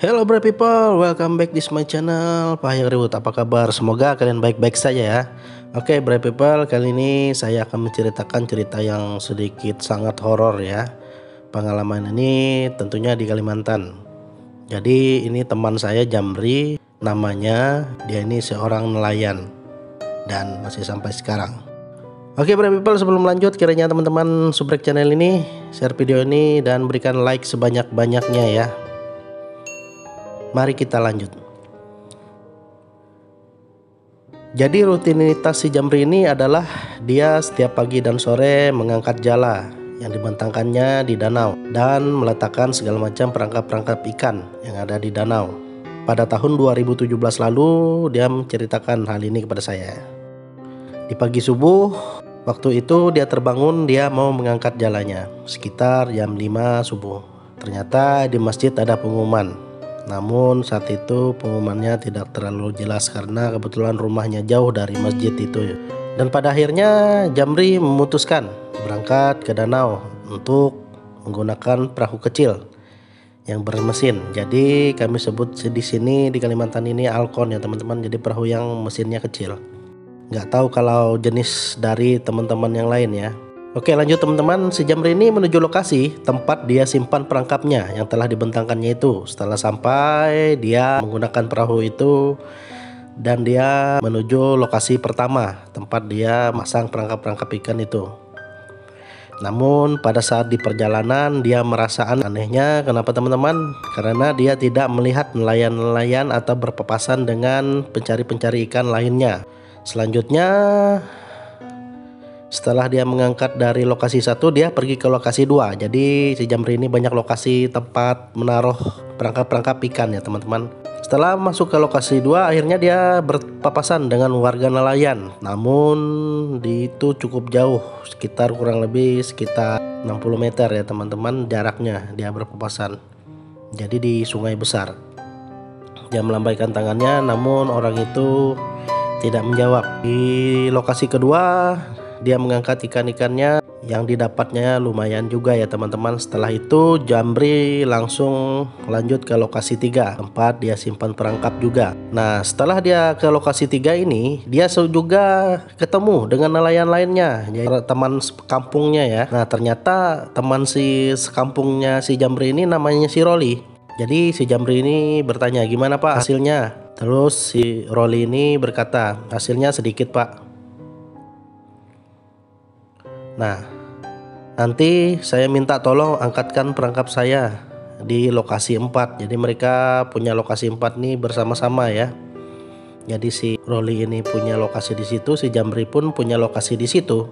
Hello bright people, welcome back this my channel. Pak Ribut, apa kabar? Semoga kalian baik-baik saja ya. Oke bright people, kali ini saya akan menceritakan cerita yang sedikit sangat horor ya. Pengalaman ini tentunya di Kalimantan. Jadi ini teman saya Jamri, namanya dia ini seorang nelayan dan masih sampai sekarang. Oke bright people, sebelum lanjut kiranya teman-teman subrek channel ini, share video ini dan berikan like sebanyak-banyaknya ya. Mari kita lanjut. Jadi rutinitas si Jamri ini adalah dia setiap pagi dan sore mengangkat jala yang dibentangkannya di danau dan meletakkan segala macam perangkap-perangkap ikan yang ada di danau. Pada tahun 2017 lalu dia menceritakan hal ini kepada saya. Di pagi subuh, waktu itu dia terbangun, dia mau mengangkat jalanya sekitar jam 5 subuh. Ternyata di masjid ada pengumuman. Namun saat itu pengumumannya tidak terlalu jelas karena kebetulan rumahnya jauh dari masjid itu. Dan pada akhirnya Jamri memutuskan berangkat ke danau untuk menggunakan perahu kecil yang bermesin. Jadi kami sebut di sini di Kalimantan ini Alkon ya teman-teman. Jadi perahu yang mesinnya kecil. Nggak tahu kalau jenis dari teman-teman yang lain ya. Oke lanjut teman-teman, si Jamri ini menuju lokasi tempat dia simpan perangkapnya yang telah dibentangkannya itu. Setelah sampai, dia menggunakan perahu itu dan dia menuju lokasi pertama tempat dia masang perangkap-perangkap ikan itu. Namun pada saat di perjalanan dia merasa anehnya. Kenapa teman-teman? Karena dia tidak melihat nelayan-nelayan atau berpapasan dengan pencari-pencari ikan lainnya. Selanjutnya, setelah dia mengangkat dari lokasi 1, dia pergi ke lokasi 2. Jadi si Jamri ini banyak lokasi tempat menaruh perangkap-perangkap ikan ya teman-teman. Setelah masuk ke lokasi 2, akhirnya dia berpapasan dengan warga nelayan. Namun itu cukup jauh, sekitar kurang lebih sekitar 60 meter ya teman-teman jaraknya dia berpapasan. Jadi di sungai besar. Dia melambaikan tangannya, namun orang itu tidak menjawab. Di lokasi kedua, dia mengangkat ikan-ikannya yang didapatnya lumayan juga ya teman-teman. Setelah itu Jamri langsung lanjut ke lokasi 3 tempat dia simpan perangkap juga. Nah setelah dia ke lokasi 3 ini, dia juga ketemu dengan nelayan lainnya, yaitu teman kampungnya ya. Nah ternyata teman si sekampungnya si Jamri ini namanya si Roli. Jadi si Jamri ini bertanya, gimana pak hasilnya? Terus si Roli ini berkata, hasilnya sedikit pak. Nah, nanti saya minta tolong angkatkan perangkap saya di lokasi 4. Jadi mereka punya lokasi 4 nih bersama-sama ya. Jadi si Roli ini punya lokasi di situ, si Jamri pun punya lokasi di situ.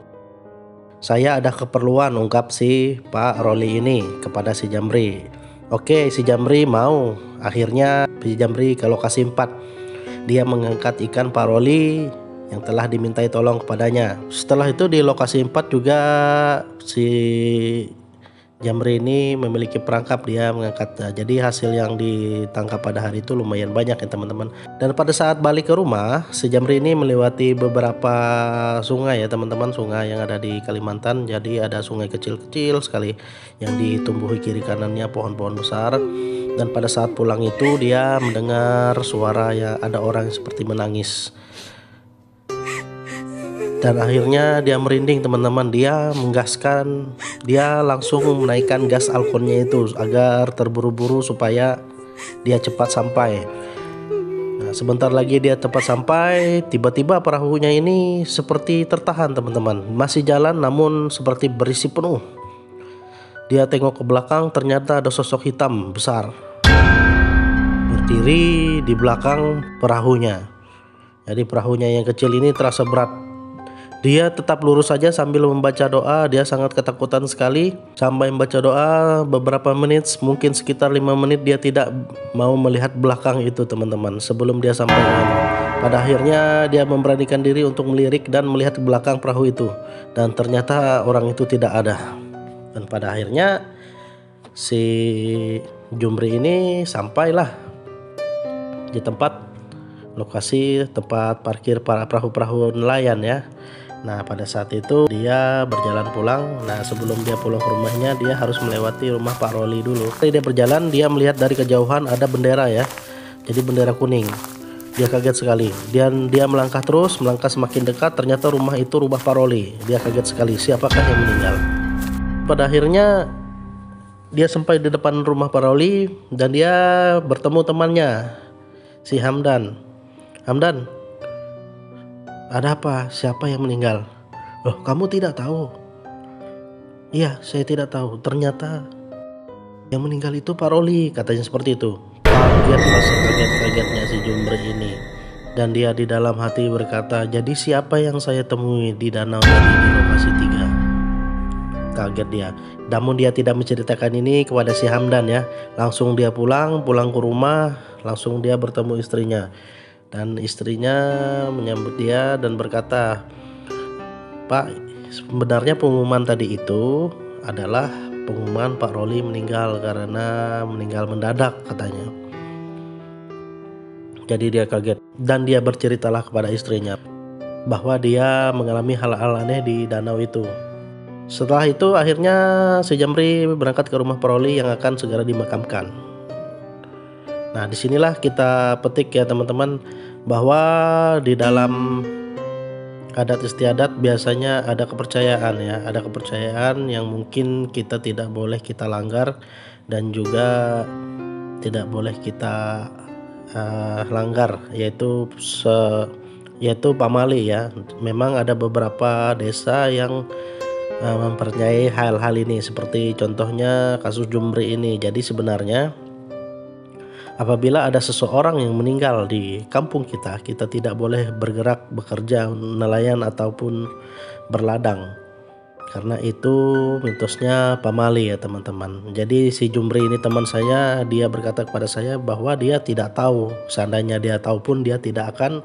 Saya ada keperluan, ungkap si Pak Roli ini kepada si Jamri. Oke, si Jamri mau. Akhirnya si Jamri ke lokasi 4. Dia mengangkat ikan Pak Roli yang telah dimintai tolong kepadanya. Setelah itu di lokasi 4 juga si Jamri ini memiliki perangkap, dia mengangkat. Jadi hasil yang ditangkap pada hari itu lumayan banyak ya teman-teman. Dan pada saat balik ke rumah, si Jamri ini melewati beberapa sungai ya teman-teman, sungai yang ada di Kalimantan. Jadi ada sungai kecil-kecil sekali yang ditumbuhi kiri kanannya pohon-pohon besar. Dan pada saat pulang itu dia mendengar suara yang ada orang yang seperti menangis. Dan akhirnya dia merinding teman-teman, dia menggaskan, dia langsung menaikkan gas alkonnya itu agar terburu-buru supaya dia cepat sampai. Nah, sebentar lagi dia cepat sampai, tiba-tiba perahunya ini seperti tertahan teman-teman. Masih jalan namun seperti berisi penuh. Dia tengok ke belakang, ternyata ada sosok hitam besar berdiri di belakang perahunya. Jadi perahunya yang kecil ini terasa berat. Dia tetap lurus saja sambil membaca doa. Dia sangat ketakutan sekali sampai membaca doa beberapa menit, mungkin sekitar 5 menit dia tidak mau melihat belakang itu teman-teman sebelum dia sampai. Pada akhirnya dia memberanikan diri untuk melirik dan melihat ke belakang perahu itu. Dan ternyata orang itu tidak ada. Dan pada akhirnya si Jamri ini sampailah di tempat lokasi tempat parkir para perahu-perahu nelayan ya. Nah pada saat itu dia berjalan pulang. Nah sebelum dia pulang ke rumahnya, dia harus melewati rumah Pak Roli dulu. Ketika dia berjalan, dia melihat dari kejauhan ada bendera ya, jadi bendera kuning. Dia kaget sekali. Dia melangkah terus, melangkah semakin dekat. Ternyata rumah itu rumah Pak Roli. Dia kaget sekali, siapakah yang meninggal. Pada akhirnya dia sampai di depan rumah Pak Roli dan dia bertemu temannya, si Hamdan. Hamdan, ada apa? Siapa yang meninggal? Loh, kamu tidak tahu? Iya, saya tidak tahu. Ternyata yang meninggal itu Pak Roli, katanya seperti itu. Kagetlah sekaget-kagetnya si Jumbri ini. Dan dia di dalam hati berkata, jadi siapa yang saya temui di danau tadi di lokasi 3? Kaget dia. Namun dia tidak menceritakan ini kepada si Hamdan ya. Langsung dia pulang ke rumah, langsung dia bertemu istrinya. Dan istrinya menyambut dia dan berkata, Pak, sebenarnya pengumuman tadi itu adalah pengumuman Pak Roli meninggal karena meninggal mendadak katanya. Jadi dia kaget dan dia berceritalah kepada istrinya bahwa dia mengalami hal-hal aneh di danau itu. Setelah itu akhirnya si Jamri berangkat ke rumah Pak Roli yang akan segera dimakamkan. Nah disinilah kita petik ya teman-teman, bahwa di dalam adat istiadat biasanya ada kepercayaan ya, ada kepercayaan yang mungkin kita tidak boleh kita langgar dan juga tidak boleh kita langgar, yaitu pamali ya. Memang ada beberapa desa yang mempercayai hal-hal ini, seperti contohnya kasus Jumbri ini. Jadi sebenarnya apabila ada seseorang yang meninggal di kampung kita tidak boleh bergerak, bekerja, nelayan ataupun berladang. Karena itu mitosnya pamali ya teman-teman. Jadi si Jumbri ini teman saya, dia berkata kepada saya bahwa dia tidak tahu. Seandainya dia tahu pun dia tidak akan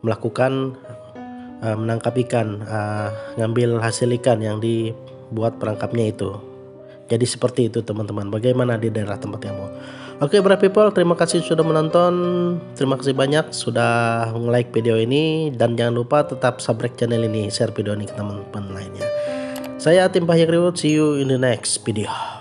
melakukan menangkap ikan, ngambil hasil ikan yang dibuat perangkapnya itu. Jadi seperti itu teman-teman. Bagaimana di daerah tempat kamu? Oke Brave People, terima kasih sudah menonton. Terima kasih banyak sudah like video ini. Dan jangan lupa tetap subscribe channel ini, share video ini ke teman-teman lainnya. Saya Tim Pahyak Reward, see you in the next video.